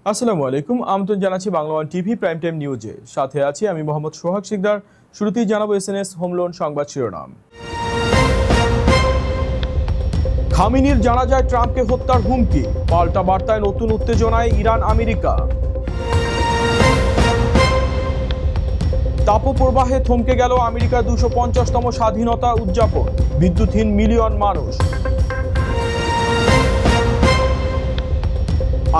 আসসালামু আলাইকুম, আমন্ত্রণ জানাচ্ছি Bangla one TV prime time নিউজে। সাথে আছি আমি মোহাম্মদ সোহাগ শিকদার। শুরুতেই জানাবো এসএনএস হোম লোন সংবাদ শিরোনাম। খামেনির জানাজায় ট্রাম্পকে হত্যার হুমকি, পাল্টা বার্তায় নতুন উত্তেজনায় ইরান আমেরিকা। তাপপ্রবাহে থমকে গেল আমেরিকার 250তম স্বাধীনতা উদযাপন, বিদ্যুৎহীন মিলিয়ন মানুষ।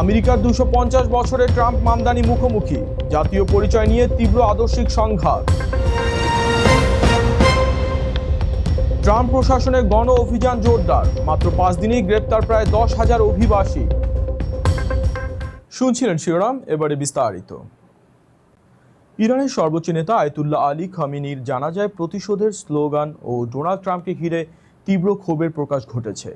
আমেরিকার 250 বছরে ট্রাম্প মামদানি মুখোমুখি, জাতীয় পরিচয় নিয়ে তীব্র আদর্শিক সংঘাত। ট্রাম্প প্রশাসনের গণ অভিযান জোরদার, মাত্র 5 দিনেই গ্রেপ্তার প্রায় 10,000 অভিবাসী। শুনছিলেন শিরোনাম, এবারে বিস্তারিত। ইরানের সর্বোচ্চ নেতা আয়াতুল্লাহ আলী খামেনির জানাজায় প্রতিশোধের স্লোগান ও ডোনাল্ড ট্রাম্পকে ঘিরে তীব্র ক্ষোভের প্রকাশ ঘটেছে।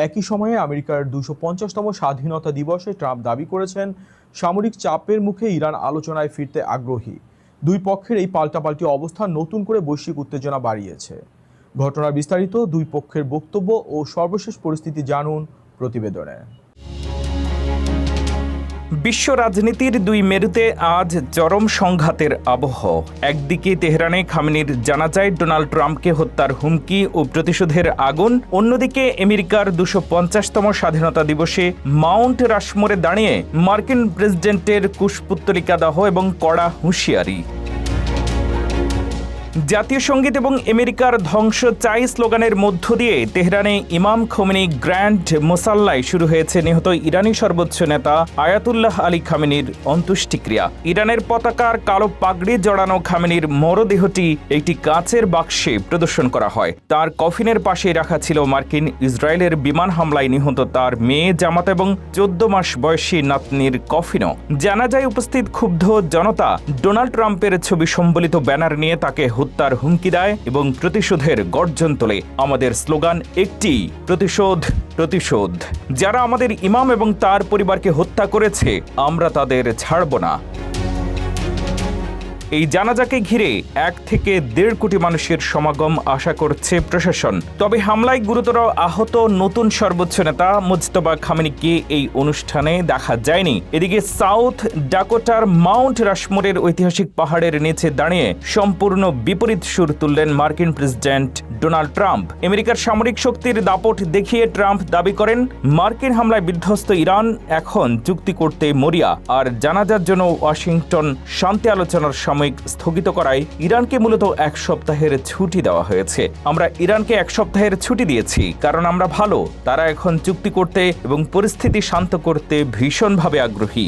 একই সময়ে আমেরিকার 250তম স্বাধীনতা দিবসে ট্রাম্প দাবি করেছেন সামরিক চাপের মুখে ইরান আলোচনায় ফিরতে আগ্রহী। দুই পক্ষের এই পাল্টাপাল্টি অবস্থান নতুন করে বৈশ্বিক উত্তেজনা বাড়িয়েছে। ঘটনার বিস্তারিত, দুই পক্ষের বক্তব্য ও সর্বশেষ পরিস্থিতি জানুন প্রতিবেদনে। বিশ্ব রাজনীতির দুই মেরুতে আজ চরম সংঘাতের আবহ। একদিকে তেহরানে খামেনির জানাজায় ডোনাল্ড ট্রাম্পকে হত্যার হুমকি ও প্রতিশোধের আগুন, অন্যদিকে আমেরিকার 250তম স্বাধীনতা দিবসে মাউন্ট রাশমোরে দাঁড়িয়ে মার্কিন প্রেসিডেন্টের কুশপুত্তলিকা দাহ এবং কড়া হুঁশিয়ারি। জাতীয় সঙ্গীত এবং আমেরিকার ধ্বংস চাই স্লোগানের মধ্য দিয়ে তেহরানে ইমাম খোমেনি গ্র্যান্ড মোসাল্লায় শুরু হয়েছে নিহত ইরানি সর্বোচ্চ নেতা আয়াতুল্লাহ আলী খামেনির অন্ত্যেষ্টিক্রিয়া। ইরানের পতাকার কালো পাগড়ি জড়ানো খামেনির মরদেহটি একটি কাচের বাক্সে প্রদর্শন করা হয়। তার কফিনের পাশে রাখা ছিল মার্কিন ইসরায়েলের বিমান হামলায় নিহত তার মেয়ে জামাতা এবং 14 মাস বয়সী নাতনির কফিনও। জানাজায় উপস্থিত ক্ষুব্ধ জনতা ডোনাল্ড ট্রাম্পের ছবি সম্বলিত ব্যানার নিয়ে তাকে হত্যার হুমকি দেয় এবং প্রতিশোধের গর্জন তোলে। আমাদের স্লোগান একটি, প্রতিশোধ, প্রতিশোধ। যারা আমাদের ইমাম এবং তার পরিবারকে হত্যা করেছে, আমরা তাদের ছাড়ব না। এই জানাজাকে ঘিরে 1 থেকে 1.5 কোটি মানুষের সমাগম আশা করছে প্রশাসন। তবে হামলায় গুরুতর আহত নতুন সর্বোচ্চ নেতা মুজতবা খামেনিকে এই অনুষ্ঠানে দেখা যায়নি। এদিকে সাউথ ডাকোটার মাউন্ট রাশমোরের ঐতিহাসিক পাহাড়ের নিচে দাঁড়িয়ে সম্পূর্ণ বিপরীত সুর তুললেন মার্কিন প্রেসিডেন্ট ডোনাল্ড ট্রাম্প। আমেরিকার সামরিক শক্তির দাপট দেখিয়ে ট্রাম্প দাবি করেন মার্কিন হামলায় বিধ্বস্ত ইরান এখন চুক্তি করতে মরিয়া, আর জানাজার জন্য ওয়াশিংটন শান্তি আলোচনার সাময়িক স্থগিত করায় ইরানকে মূলত 1 সপ্তাহের ছুটি দেওয়া হয়েছে। আমরা ইরানকে 1 সপ্তাহের ছুটি দিয়েছি কারণ আমরা ভালো। তারা এখন চুক্তি করতে এবং পরিস্থিতি শান্ত করতে ভীষণভাবে আগ্রহী।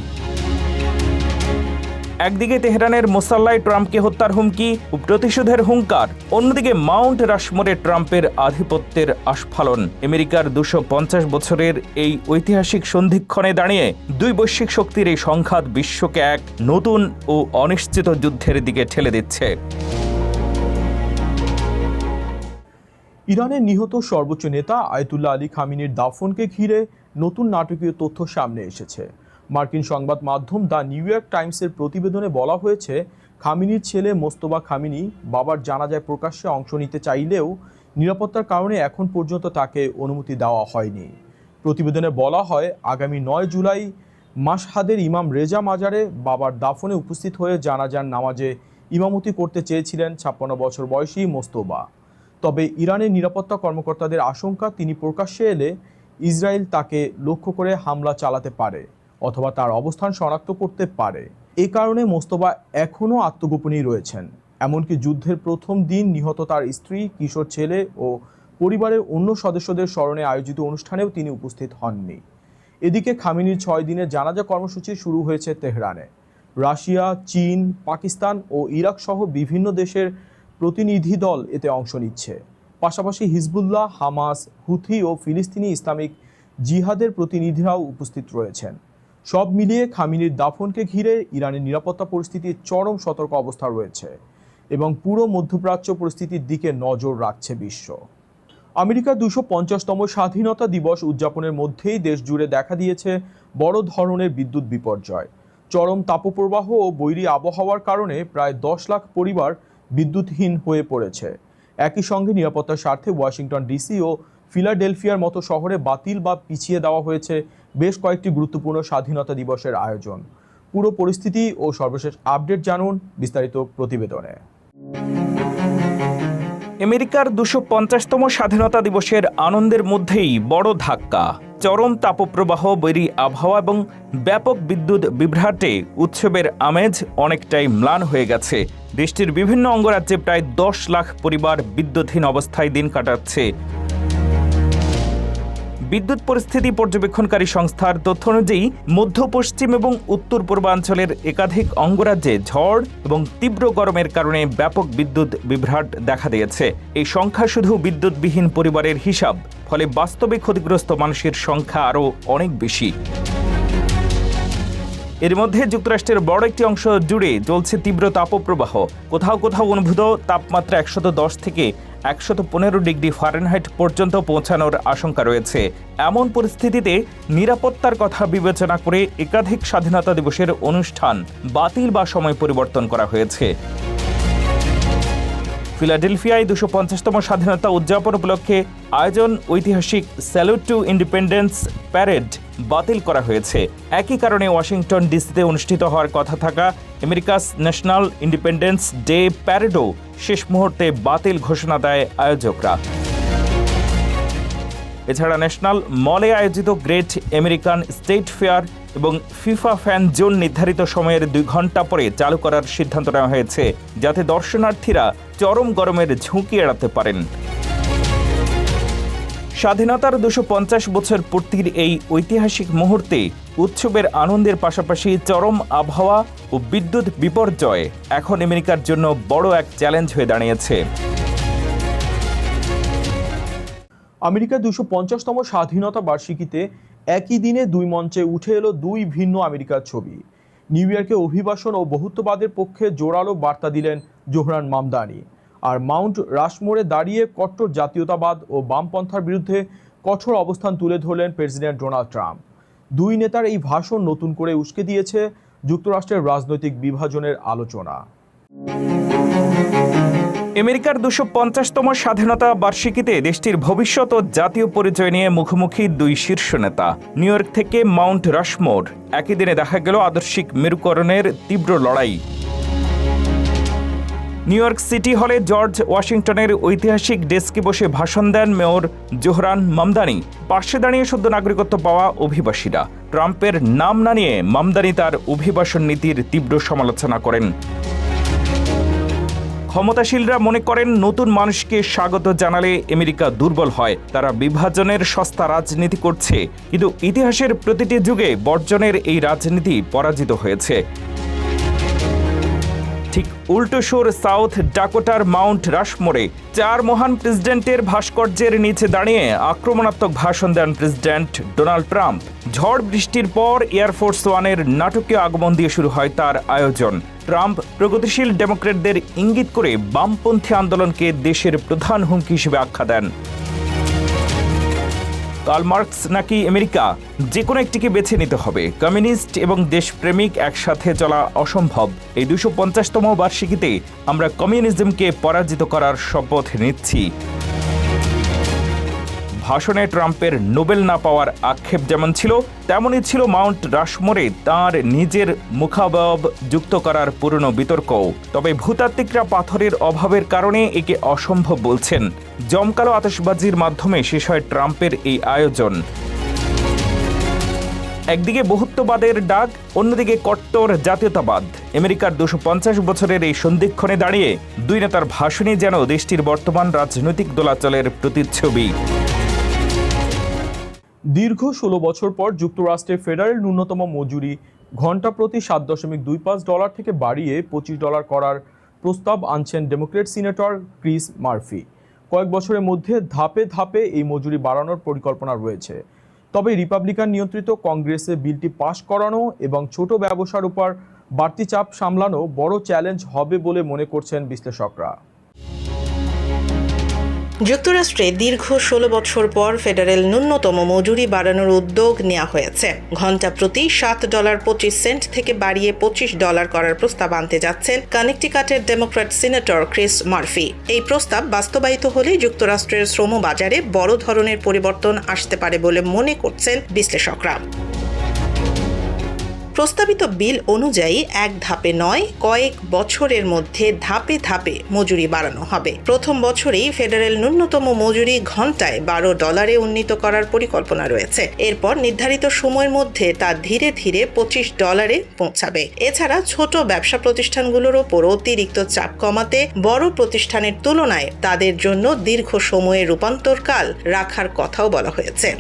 একদিকে তেহরানের মোসাল্লায় ট্রাম্পকে হত্যার হুমকি ও প্রতিশোধের হুঙ্কার, অন্যদিকে মাউন্ট রাশমোরে ট্রাম্পের আধিপত্যের আস্ফালন। আমেরিকার 250 বছরের এই ঐতিহাসিক সন্ধিক্ষণে দাঁড়িয়ে দুই বৈশ্বিক শক্তির এই সংঘাত বিশ্বকে এক নতুন ও অনিশ্চিত যুদ্ধের দিকে ঠেলে দিচ্ছে। ইরানের নিহত সর্বোচ্চ নেতা আয়াতুল্লাহ আলী খামেনির দাফনকে ঘিরে নতুন নাটকীয় তথ্য সামনে এসেছে। মার্কিন সংবাদ মাধ্যম দ্য নিউ ইয়র্ক টাইমসের প্রতিবেদনে বলা হয়েছে, খামেনির ছেলে মোস্তফা খামেনি বাবার জানাজায় প্রকাশ্যে অংশ নিতে চাইলেও নিরাপত্তার কারণে এখন পর্যন্ত তাকে অনুমতি দেওয়া হয়নি। প্রতিবেদনে বলা হয়, আগামী 9 জুলাই মাশহাদের ইমাম রেজা মাজারে বাবার দাফনে উপস্থিত হয়ে জানাজার নামাজে ইমামতি করতে চেয়েছিলেন 56 বছর বয়সী মোস্তফা। তবে ইরানের নিরাপত্তা কর্মকর্তাদের আশঙ্কা, তিনি প্রকাশ্যে এলে ইসরায়েল তাকে লক্ষ্য করে হামলা চালাতে পারে অথবা তার অবস্থান শনাক্ত করতে পারে। এই কারণে মোস্তফা এখনও আত্মগোপনেই রয়েছেন। এমনকি যুদ্ধের প্রথম দিন নিহত তার স্ত্রী, কিশোর ছেলে ও পরিবারের অন্য সদস্যদের স্মরণে আয়োজিত অনুষ্ঠানেও তিনি উপস্থিত হননি। এদিকে খামেনির 6 দিনের জানাজা কর্মসূচি শুরু হয়েছে তেহরানে। রাশিয়া, চীন, পাকিস্তান ও ইরাক সহ বিভিন্ন দেশের প্রতিনিধি দল এতে অংশ নিচ্ছে। পাশাপাশি হিজবুল্লাহ, হামাস, হুথি ও ফিলিস্তিনি ইসলামিক জিহাদের প্রতিনিধিরাও উপস্থিত রয়েছেন। সব মিলিয়ে খামেনির দাফনকে ঘিরে ইরানের নিরাপত্তা পরিস্থিতির চরম সতর্ক অবস্থা রয়েছে এবং পুরো মধ্যপ্রাচ্য পরিস্থিতির দিকে নজর রাখছে বিশ্ব। আমেরিকার 250তম স্বাধীনতা দিবস উদযাপনের মধ্যেই দেশ জুড়ে দেখা দিয়েছে বড় ধরনের বিদ্যুৎ বিপর্যয়। চরম তাপপ্রবাহ ও বৈরী আবহাওয়ার কারণে প্রায় 10 লাখ পরিবার বিদ্যুৎহীন হয়ে পড়েছে। একই সঙ্গে নিরাপত্তার স্বার্থে ওয়াশিংটন ডিসি ও ফিলাডেলফিয়ার মতো শহরে বাতিল বা পিছিয়ে দেওয়া হয়েছে বেশ কয়েকটি গুরুত্বপূর্ণ স্বাধীনতা দিবসের আয়োজন। পুরো পরিস্থিতি ও সর্বশেষ আপডেট জানুন বিস্তারিত প্রতিবেদনে। আমেরিকার 250তম স্বাধীনতা দিবসের আনন্দের মধ্যেই বড় ধাক্কা। চরম তাপপ্রবাহ, বৈরী আবহাওয়া এবং ব্যাপক বিদ্যুৎ বিভ্রাটে উৎসবের আমেজ অনেকটাই ম্লান হয়ে গেছে। দেশটির বিভিন্ন অঙ্গরাজ্যে প্রায় 10 লাখ পরিবার বিদ্যুৎহীন অবস্থায় দিন কাটাচ্ছে। বিদ্যুৎ পরিস্থিতি পর্যবেক্ষণকারী সংস্থার তথ্য অনুযায়ী মধ্য পশ্চিম এবং উত্তর পূর্বাঞ্চলের একাধিক অঙ্গরাজ্যে ঝড় এবং তীব্র গরমের কারণে ব্যাপক বিদ্যুৎ বিভ্রাট দেখা দিয়েছে। এই সংখ্যা শুধু বিদ্যুৎবিহীন পরিবারের হিসাব, ফলে বাস্তবে ক্ষতিগ্রস্ত মানুষের সংখ্যা আরও অনেক বেশি। এর মধ্যে যুক্তরাষ্ট্রের বড় একটি অংশ জুড়ে চলছে তীব্র তাপপ্রবাহ। কোথাও কোথাও অনুভূত তাপমাত্রা 110 থেকে 115 ডিগ্রি ফারেনহাইট পর্যন্ত পৌঁছানোর আশঙ্কা রয়েছে। এমন পরিস্থিতিতে নিরাপত্তার কথা বিবেচনা করে একাধিক স্বাধীনতা দিবসের অনুষ্ঠান বাতিল বা সময় পরিবর্তন করা হয়েছে। ফিলাডেলফিয়ায় 250তম স্বাধীনতা উদযাপন উপলক্ষে আয়োজন ঐতিহাসিক স্যালুট টু ইন্ডিপেন্ডেন্স প্যারেড বাতিল করা হয়েছে। একই কারণে ওয়াশিংটন ডিসিতে অনুষ্ঠিত হওয়ার কথা থাকা আমেরিকাস ন্যাশনাল ইন্ডিপেন্ডেন্স ডে প্যারেডও শেষ মুহূর্তে বাতিল ঘোষণা দেয় আয়োজকরা। এছাড়া ন্যাশনাল মলে আয়োজিত গ্রেট আমেরিকান স্টেট ফেয়ার এবং ফিফা ফ্যান জোন নির্ধারিত সময়ের 2 ঘন্টা পরে চালু করার সিদ্ধান্ত নেওয়া হয়েছে, যাতে দর্শনার্থীরা চরম গরমের ঝুঁকি এড়াতে পারেন। স্বাধীনতার 250 বছর পূর্তির এই ঐতিহাসিক মুহূর্তে উৎসবের আনন্দের পাশাপাশি চরম আবহাওয়া ও বিদ্যুৎ বিপর্যয় এখন আমেরিকার জন্য বড় এক চ্যালেঞ্জ হয়ে দাঁড়িয়েছে। আমেরিকার 250তম স্বাধীনতা বার্ষিকীতে একই দিনে 2 মঞ্চে উঠে এলো 2 ভিন্ন আমেরিকার ছবি। নিউ ইয়র্কে অভিবাসন ও বহুত্ববাদের পক্ষে জোরালো বার্তা দিলেন জোহরান মামদানি, আর মাউন্ট রাশমোরে দাঁড়িয়ে কট্টর জাতীয়তাবাদ ও বামপন্থার বিরুদ্ধে কঠোর অবস্থান তুলে ধরলেন প্রেসিডেন্ট ডোনাল্ড ট্রাম্প। 2 নেতার এই ভাষণ নতুন করে উস্কে দিয়েছে যুক্তরাষ্ট্রের রাজনৈতিক বিভাজনের আলোচনা। আমেরিকার 250তম স্বাধীনতা বার্ষিকীতে দেশটির ভবিষ্যৎ ও জাতীয় পরিচয় নিয়ে মুখোমুখি 2 শীর্ষ নেতা। নিউ ইয়র্ক থেকে মাউন্ট রাশমোর, একই দিনে দেখা গেল আদর্শিক মেরুকরণের তীব্র লড়াই। নিউ ইয়র্ক সিটি হলে জর্জ ওয়াশিংটনের ঐতিহাসিক ডেস্কে বসে ভাষণ দেন মেয়র জোহরান মামদানি। পাশে দাঁড়িয়ে সদ্য নাগরিকত্ব পাওয়া অভিবাসীরা। ট্রাম্পের নাম না নিয়ে মামদানি তার অভিবাসন নীতির তীব্র সমালোচনা করেন। ক্ষমতাশীলরা মনে করেন নতুন মানুষকে স্বাগত জানালে আমেরিকা দুর্বল হয়, তারা বিভাজনের সস্তা রাজনীতি করছে। কিন্তু ইতিহাসের প্রতিটি যুগে বর্জনের এই রাজনীতি পরাজিত হয়েছে। ঠিক উল্টো সুর সাউথ ডাকোটার মাউন্ট রাশমোরে 4 মহান প্রেসিডেন্টের ভাস্কর্যের নিচে দাঁড়িয়ে আক্রমণাত্মক ভাষণ দেন প্রেসিডেন্ট ডোনাল্ড ট্রাম্প। ঝড় বৃষ্টির পর এয়ারফোর্স ওয়ানের নাটকীয় আগমন দিয়ে শুরু হয় তার আয়োজন। ট্রাম্প প্রগতিশীল ডেমোক্র্যাটদের ইঙ্গিত করে বামপন্থী আন্দোলনকে দেশের প্রধান হুমকি হিসেবে আখ্যা দেন। কার্ল মার্কস নাকি আমেরিকা, যে কোনো একটিকে বেছে নিতে হবে। কমিউনিস্ট এবং দেশপ্রেমিক একসাথে চলা অসম্ভব। এই 250তম বার্ষিকীতে আমরা কমিউনিজমকে পরাজিত করার শপথ নিচ্ছি। ভাষণে ট্রাম্পের নোবেল না পাওয়ার আক্ষেপ যেমন ছিল, তেমনই ছিল মাউন্ট রাশমোরে তাঁর নিজের মুখাবয়ব যুক্ত করার পুরনো বিতর্কও। তবে ভূতাত্ত্বিকরা পাথরের অভাবের কারণে একে অসম্ভব বলছেন। জমকালো আতশবাজির মাধ্যমে শেষ হয় ট্রাম্পের এই আয়োজন। একদিকে বহুত্ববাদের ডাক, অন্যদিকে কট্টর জাতীয়তাবাদ। আমেরিকার 250 বছরের এই সন্ধিক্ষণে দাঁড়িয়ে 2 নেতার ভাষণই যেন দেশটির বর্তমান রাজনৈতিক দোলাচলের প্রতিচ্ছবি। দীর্ঘ 16 বছর পর যুক্তরাষ্ট্রে ফেডারেল ন্যূনতম মজুরি ঘন্টা প্রতি $7.25 থেকে বাড়িয়ে $25 করার প্রস্তাব আনছেন ডেমোক্রেট সিনেটর ক্রিস মার্ফি। কয়েক বছরের মধ্যে ধাপে ধাপে এই মজুরি বাড়ানোর পরিকল্পনা রয়েছে। তবে রিপাবলিকান নিয়ন্ত্রিত কংগ্রেসে বিলটি পাশ করানো এবং ছোট ব্যবসার উপর বাড়তি চাপ সামলানো বড় চ্যালেঞ্জ হবে বলে মনে করছেন বিশ্লেষকরা। যুক্তরাষ্ট্রে দীর্ঘ 16 বছর পর ফেডারেল ন্যূনতম মজুরি বাড়ানোর উদ্যোগ নেওয়া হয়েছে। ঘন্টা প্রতি $7.25 থেকে বাড়িয়ে $25 করার প্রস্তাব আনতে যাচ্ছেন কানেকটিকাটের ডেমোক্র্যাট সিনেটর ক্রিস মার্ফি। এই প্রস্তাব বাস্তবায়িত হলে যুক্তরাষ্ট্রের শ্রম বাজারে বড় ধরনের পরিবর্তন আসতে পারে বলে মনে করছেন বিশ্লেষকরা। প্রস্তাবিত বিল অনুযায়ী এক ধাপে নয়, কয়েক বছরের মধ্যে ধাপে ধাপে মজুরি বাড়ানো হবে। প্রথম বছরেই ফেডারেল ন্যূনতম মজুরি ঘন্টায় $12 উন্নীত করার পরিকল্পনা রয়েছে। এরপর নির্ধারিত সময়ের মধ্যে তা ধীরে ধীরে $25 পৌঁছাবে। এছাড়া ছোট ব্যবসা প্রতিষ্ঠানগুলোর ওপর অতিরিক্ত চাপ কমাতে বড় প্রতিষ্ঠানের তুলনায় তাদের জন্য দীর্ঘ সময়ের রূপান্তরকাল রাখার কথাও বলা হয়েছে।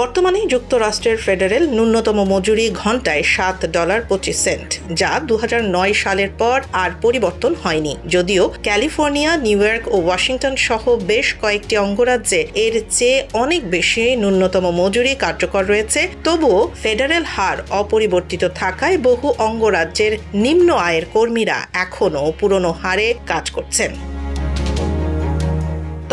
বর্তমানে যুক্তরাষ্ট্রের ফেডারেল ন্যূনতম মজুরি ঘন্টায় $7.25, যা 2009 সালের পর আর পরিবর্তন হয়নি। যদিও ক্যালিফোর্নিয়া, নিউ ইয়র্ক ও ওয়াশিংটন সহ বেশ কয়েকটি অঙ্গরাজ্যে এর চেয়ে অনেক বেশি ন্যূনতম মজুরি কার্যকর রয়েছে, তবুও ফেডারেল হার অপরিবর্তিত থাকায় বহু অঙ্গরাজ্যের নিম্ন আয়ের কর্মীরা এখনও পুরনো হারে কাজ করছেন।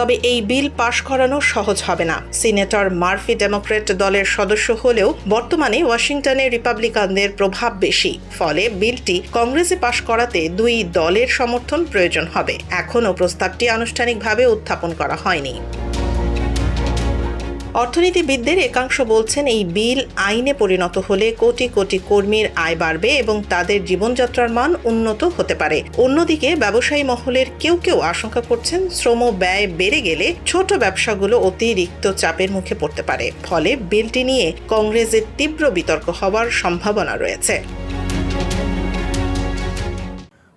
তবে এই বিল পাশ করানো সহজ হবে না। সিনেটর মার্ফি ডেমোক্র্যাট দলের সদস্য হলেও বর্তমানে ওয়াশিংটনে রিপাবলিকানদের প্রভাব বেশি, ফলে বিলটি কংগ্রেসে পাশ করাতে দুই দলের সমর্থন প্রয়োজন হবে। এখনও প্রস্তাবটি আনুষ্ঠানিকভাবে উত্থাপন করা হয়নি। অর্থনীতিবিদদের একাংশ বলছেন এই বিল আইনে পরিণত হলে কোটি কোটি কর্মীর আয় বাড়বে এবং তাদের জীবনযাত্রার মান উন্নত হতে পারে। অন্যদিকে ব্যবসায়ী মহলের কেউ কেউ আশঙ্কা করছেন শ্রম ব্যয় বেড়ে গেলে ছোট ব্যবসাগুলো অতিরিক্ত চাপের মুখে পড়তে পারে, ফলে বিলটি নিয়ে কংগ্রেসের তীব্র বিতর্ক হওয়ার সম্ভাবনা রয়েছে।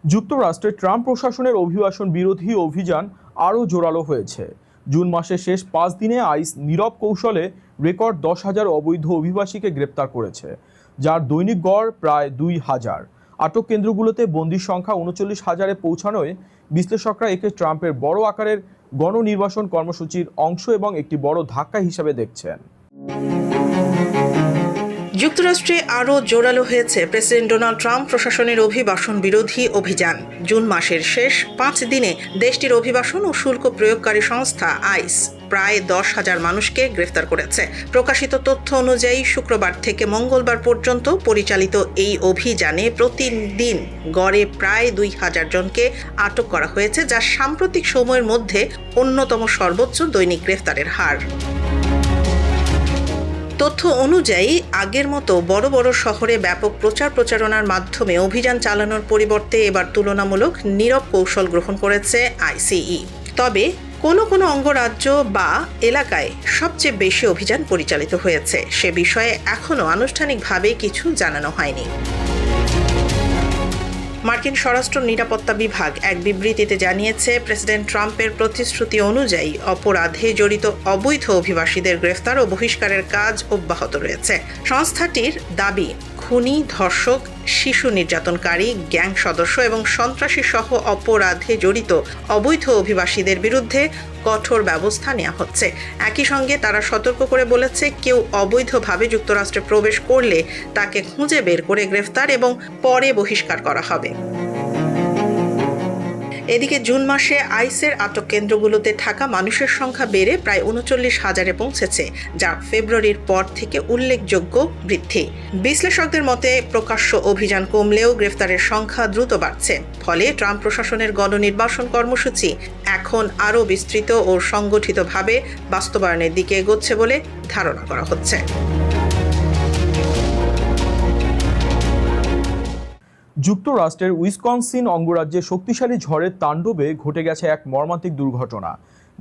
যুক্তরাষ্ট্রে ট্রাম্প প্রশাসনের অভিবাসন বিরোধী অভিযান আরও জোরালো হয়েছে। জুন মাসের শেষ 5 দিনে আইস নীরব কৌশলে রেকর্ড 10,000 অবৈধ অভিবাসীকে গ্রেপ্তার করেছে, যার দৈনিক গড় প্রায় 2,000। আটক কেন্দ্রগুলোতে বন্দির সংখ্যা 39,000-এ পৌঁছানোয় বিশ্লেষকরা একে ট্রাম্পের বড় আকারের গণনির্বাসন কর্মসূচির অংশ এবং একটি বড় ধাক্কা হিসাবে দেখছেন। যুক্তরাষ্ট্রে আরও জোরালো হয়েছে প্রেসিডেন্ট ডোনাল্ড ট্রাম্প প্রশাসনের অভিবাসন বিরোধী অভিযান। জুন মাসের শেষ 5 দিনে দেশটির অভিবাসন ও শুল্ক প্রয়োগকারী সংস্থা আইস প্রায় 10,000 মানুষকে গ্রেফতার করেছে। প্রকাশিত তথ্য অনুযায়ী শুক্রবার থেকে মঙ্গলবার পর্যন্ত পরিচালিত এই অভিযানে প্রতিদিন গড়ে প্রায় 2,000 জনকে আটক করা হয়েছে, যা সাম্প্রতিক সময়ের মধ্যে অন্যতম সর্বোচ্চ দৈনিক গ্রেফতারের হার। তথ্য অনুযায়ী আগের মতো বড় বড় শহরে ব্যাপক প্রচারণার মাধ্যমে অভিযান চালানোর পরিবর্তে এবার তুলনামূলক নীরব কৌশল গ্রহণ করেছে আইসিই। তবে কোনো কোনো অঙ্গরাজ্য বা এলাকায় সবচেয়ে বেশি অভিযান পরিচালিত হয়েছে সে বিষয়ে এখনও আনুষ্ঠানিকভাবে কিছু জানানো হয়নি। মার্কিন স্বরাষ্ট্র নিরাপত্তা বিভাগ এক বিবৃতিতে জানিয়েছে, প্রেসিডেন্ট ট্রাম্পের প্রতিশ্রুতি অনুযায়ী অপরাধে জড়িত অবৈধ অভিবাসীদের গ্রেফতার ও বহিষ্কারের কাজ অব্যাহত রয়েছে। সংস্থাটির দাবি, খুনি, ধর্ষক, শিশু নির্যাতনকারী, গ্যাং সদস্য এবং সন্ত্রাসী সহ অপরাধে জড়িত অবৈধ অভিবাসীদের বিরুদ্ধে কঠোর ব্যবস্থা নেওয়া হচ্ছে। একই সঙ্গে তারা সতর্ক করে বলেছে, কেউ অবৈধভাবে যুক্তরাষ্ট্রে প্রবেশ করলে তাকে খুঁজে বের করে গ্রেফতার এবং পরে বহিষ্কার করা হবে। এদিকে জুন মাসে আইসের আটক কেন্দ্রগুলোতে থাকা মানুষের সংখ্যা বেড়ে প্রায় 39,000-এ পৌঁছেছে, যা ফেব্রুয়ারির পর থেকে উল্লেখযোগ্য বৃদ্ধি। বিশ্লেষকদের মতে প্রকাশ্য অভিযান কমলেও গ্রেফতারের সংখ্যা দ্রুত বাড়ছে, ফলে ট্রাম্প প্রশাসনের গণনির্বাসন কর্মসূচি এখন আরও বিস্তৃত ও সংগঠিতভাবে বাস্তবায়নের দিকে এগোচ্ছে বলে ধারণা করা হচ্ছে। যুক্তরাষ্ট্রের উইসকনসিন অঙ্গরাজ্যে শক্তিশালী ঝড়ের তাণ্ডবে ঘটে গেছে এক মর্মান্তিক দুর্ঘটনা।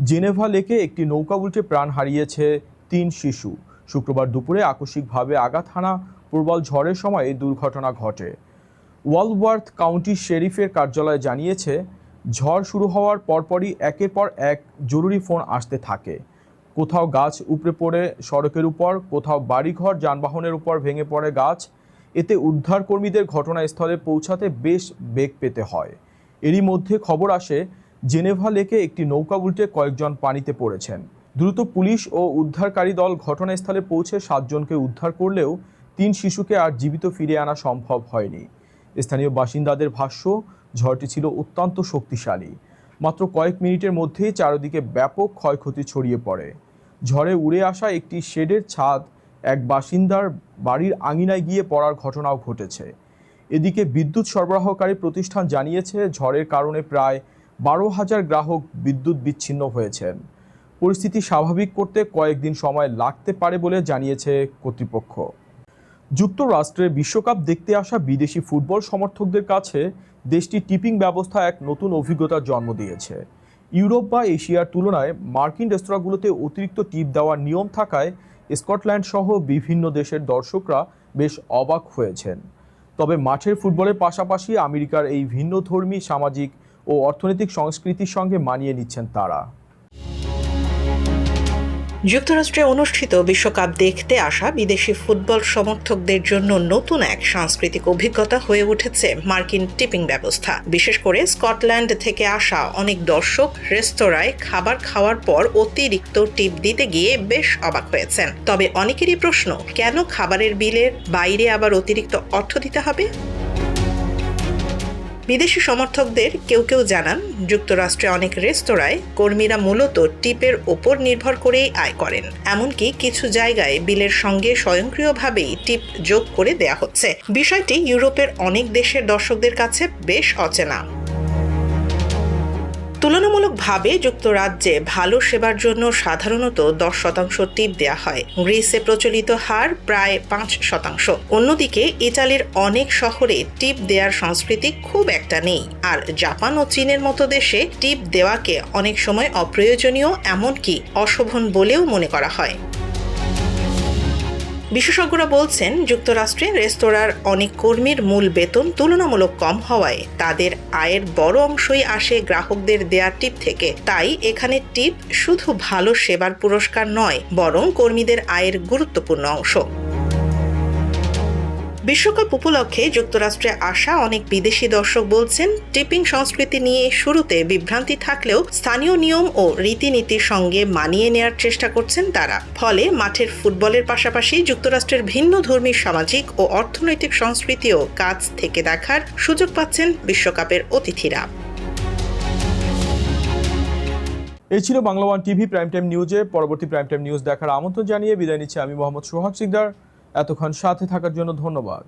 জেনেভা লেকে একটি নৌকা উল্টে প্রাণ হারিয়েছে 3 শিশু। শুক্রবার দুপুরে আকস্মিকভাবে আঘাত হানা প্রবল ঝড়ের সময় এই দুর্ঘটনা ঘটে। ওয়ালওয়ার্থ কাউন্টি শেরিফের কার্যালয় জানিয়েছে, ঝড় শুরু হওয়ার পরপরই একের পর এক জরুরি ফোন আসতে থাকে। কোথাও গাছ উপড়ে পড়ে সড়কের উপর, কোথাও বাড়িঘর, যানবাহনের উপর ভেঙে পড়ে গাছ। এতে উদ্ধারকর্মীদের ঘটনাস্থলে পৌঁছাতে বেশ বেগ পেতে হয়। এরই মধ্যে খবর আসে, জেনেভা লেকে একটি নৌকা উল্টে কয়েকজন পানিতে পড়েছেন। দ্রুত পুলিশ ও উদ্ধারকারী দল ঘটনাস্থলে পৌঁছে 7 জনকে উদ্ধার করলেও 3 শিশুকে আর জীবিত ফিরিয়ে আনা সম্ভব হয়নি। স্থানীয় বাসিন্দাদের ভাষ্য, ঝড়টি ছিল অত্যন্ত শক্তিশালী। মাত্র কয়েক মিনিটের মধ্যেই চারদিকে ব্যাপক ক্ষয়ক্ষতি ছড়িয়ে পড়ে। ঝড়ে উড়ে আসা একটি শেডের ছাদ এক বাসিন্দার বাড়ির আঙিনায় গিয়ে পড়ার ঘটনাও ঘটেছে। এদিকে বিদ্যুৎ সরবরাহকারী প্রতিষ্ঠান জানিয়েছে, ঝড়ের কারণে প্রায় 12,000 গ্রাহক বিদ্যুৎ বিচ্ছিন্ন হয়েছেন। পরিস্থিতি স্বাভাবিক করতে কয়েকদিন সময় লাগতে পারে বলে জানিয়েছে কর্তৃপক্ষ। যুক্তরাষ্ট্রে বিশ্বকাপ দেখতে আসা বিদেশি ফুটবল সমর্থকদের কাছে দেশটির টিপিং ব্যবস্থা এক নতুন অভিজ্ঞতার জন্ম দিয়েছে। ইউরোপ বা এশিয়ার তুলনায় মার্কিন রেস্তোরাঁগুলোতে অতিরিক্ত টিপ দেওয়ার নিয়ম থাকায় স্কটল্যান্ড সহ বিভিন্ন দেশের দর্শকরা বেশ অবাক হয়েছেন। তবে মাঠের ফুটবলের পাশাপাশি আমেরিকার এই ভিন্নধর্মী সামাজিক ও অর্থনৈতিক সংস্কৃতির সঙ্গে মানিয়ে নিচ্ছেন তারা। যুক্তরাষ্ট্রে অনুষ্ঠিত বিশ্বকাপ দেখতে আসা বিদেশি ফুটবল সমর্থকদের জন্য নতুন এক সাংস্কৃতিক অভিজ্ঞতা হয়ে উঠেছে মার্কিন টিপিং ব্যবস্থা। বিশেষ করে স্কটল্যান্ড থেকে আসা অনেক দর্শক রেস্তোরাঁয় খাবার খাওয়ার পর অতিরিক্ত টিপ দিতে গিয়ে বেশ অবাক হয়েছেন। তবে অনেকেরই প্রশ্ন, কেন খাবারের বিলের বাইরে আবার অতিরিক্ত অর্থ দিতে হবে? বিদেশি সমর্থকদের কেউ কেউ জানান, যুক্তরাষ্ট্রে অনেক রেস্তোরাঁয় কর্মীরা মূলত টিপের ওপর নির্ভর করেই আয় করেন। এমনকি কিছু জায়গায় বিলের সঙ্গে স্বয়ংক্রিয়ভাবেই টিপ যোগ করে দেয়া হচ্ছে। বিষয়টি ইউরোপের অনেক দেশের দর্শকদের কাছে বেশ অচেনা। তুলনামূলকভাবে যুক্তরাজ্যে ভালো সেবার জন্য সাধারণত 10% টিপ দেয়া হয়। গ্রিসে প্রচলিত হার প্রায় 5%। অন্যদিকে ইতালির অনেক শহরে টিপ দেওয়ার সংস্কৃতি খুব একটা নেই। আর জাপান ও চীনের মতো দেশে টিপ দেওয়াকে অনেক সময় অপ্রয়োজনীয়, এমনকি অশোভন বলেও মনে করা হয়। বিশেষজ্ঞরা বলছেন, যুক্তরাষ্ট্রে রেস্তোরাঁর অনেক কর্মীর মূল বেতন তুলনামূলক কম হওয়ায় তাদের আয়ের বড় অংশই আসে গ্রাহকদের দেয়া টিপ থেকে। তাই এখানে টিপ শুধু ভালো সেবার পুরস্কার নয়, বরং কর্মীদের আয়ের গুরুত্বপূর্ণ অংশ। বিশ্বকাপ উপলক্ষে যুক্তরাষ্ট্রে আসা অনেক বিদেশি দর্শক বলছেন, টিপিং সংস্কৃতি নিয়ে শুরুতে বিভ্রান্তি থাকলেও স্থানীয় নিয়ম ও রীতিনীতির সঙ্গে মানিয়ে নেয়ার চেষ্টা করছেন তারা। ফলে মাঠের ফুটবলের পাশাপাশি যুক্তরাষ্ট্রের ভিন্ন ধর্মী সামাজিক ও অর্থনৈতিক সংস্কৃতিও কাছ থেকে দেখার সুযোগ পাচ্ছেন বিশ্বকাপের অতিথিরা। এই ছিল Bangla one TV prime time নিউজে। পরবর্তী প্রাইম টাইম নিউজ দেখার আমন্ত্রণ জানিয়ে বিদায় নিচ্ছি আমি মোহাম্মদ সোহাগ সিকদার। এতক্ষণ সাথে থাকার জন্য ধন্যবাদ।